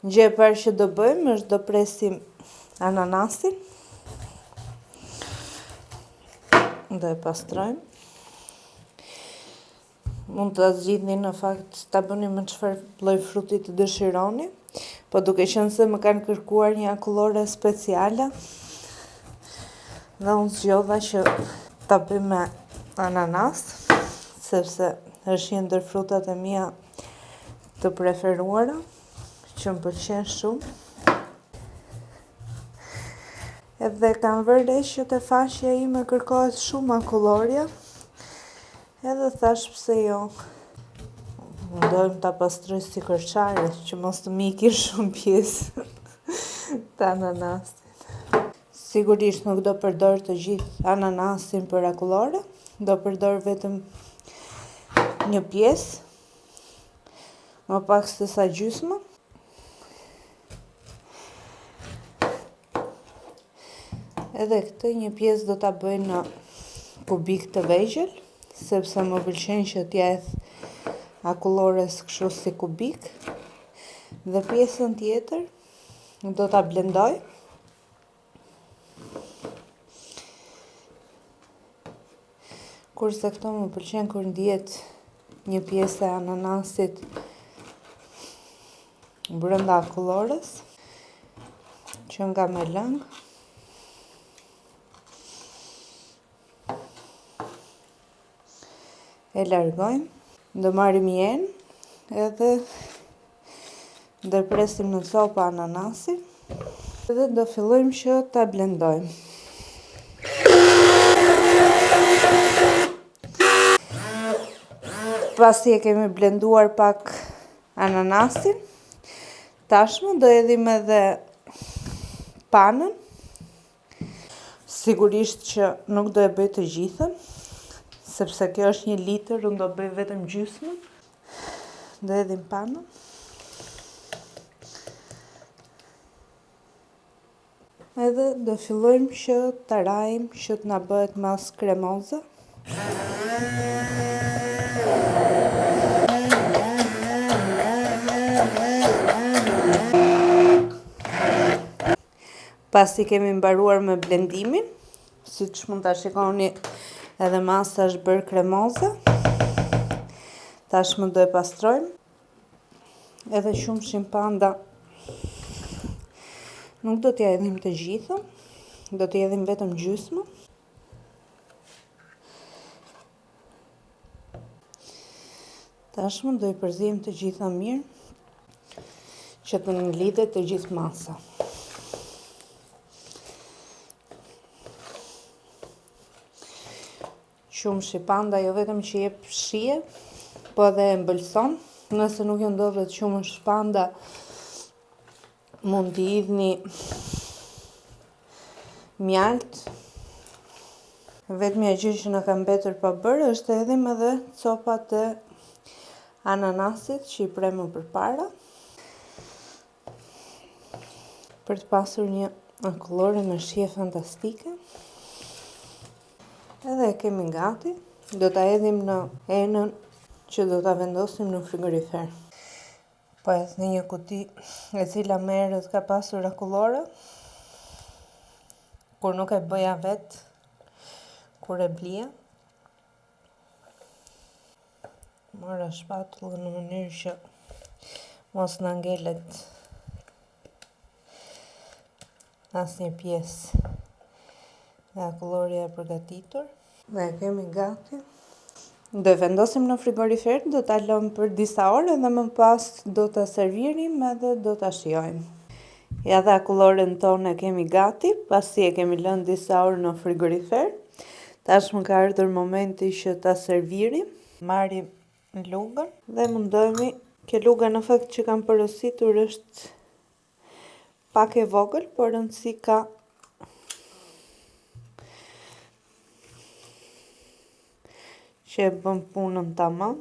Gjë e parë që do bëjmë është do presim ananasin. Do e pastrojmë. Mund të zgjidhni në fakt ta bëni me çfarë lloj fruti të dëshironi, po duke qenë se më kanë kërkuar një akullore speciale, dhe unë zgjodha që ta bëj me ananas, sepse është një ndër frutat e mia të preferuara, që më pëlqen shumë. Edhe kam vërë re që te faqja ime kërkohet shumë akullorja, edhe thash pse jo. Mundohem ta pastroj si kërçare, që mos të miki shumë pjesë të ananasit. Sigurisht nuk do përdor të gjithë ananasin për akullore, do përdor vetëm një pjesë, më pak se sa gjysmë. Edhe këtë një pjesë do ta bëj në kubik të vegjël, sepse më pëlqen që t'ja hedh akullores kështu si kubik. Dhe pjesën tjetër do ta blendoj. Kurse këto më pëlqen kur ndihet një pjesë e ananasit brenda akullores, që nga me lëng. E largojmë, do marrim jenë edhe do presim në copa ananasin edhe do fillojmë që ta blendojmë. Pasi e kemi blenduar pak ananasin, tashmë do hedhim edhe panën. Sigurisht që nuk do e bëj të gjithën, sepse kjo është 1 litër, unë do bëj vetëm gjysmën. Do hedhim panën. Edhe do fillojmë që ta rajmë që të na bëhet mas kremoze. Pasi kemi mbaruar me blendimin, siç mund ta shikoni, edhe masa është bërë kremoze. Tashmë do e pastrojmë. Edhe qumshin panda nuk do t'ja hedhim të gjithën, do t'i hedhim vetëm gjysmën. Tashmë do i përzijmë të gjitha mirë, që të nglidhet të gjithë masa. Qumshi panda jo vetëm që jep shije, po edhe e mbëlson. Nëse nuk ju ndodhet qumshi panda, mund t'i hidhni mjalt. Vetmja gjë që na ka mbetur pa bërë është të hedhim edhe copat e ananasit që i premëm përpara, për të pasur një akullore me shije fantastike. Edhe e kemi gati, do ta hedhim në enën që do ta vendosim në frigorifer. Po hedh në një kuti e cila më herët ka pasur akullore, kur nuk e bëja vet, kur e blija. Mora shpatullën në mënyrë që mos na ngelet asnjë pjesë e akullorja e përgatitur. Dhe e kemi gati. Do e vendosim në frigorifer, do ta lëm për disa orë dhe më pas do ta servirim edhe do ta shijojmë. Ja dhe akulloren tonë e kemi gati, pasi e kemi lënë disa orë në frigorifer. Tashmë ka ardhur momenti që ta servirim. Marrim lugën dhe mundohemi, kjo luga në fakt që kam porositur është pak e vogël, por rëndësi ka që e bën punën tamam.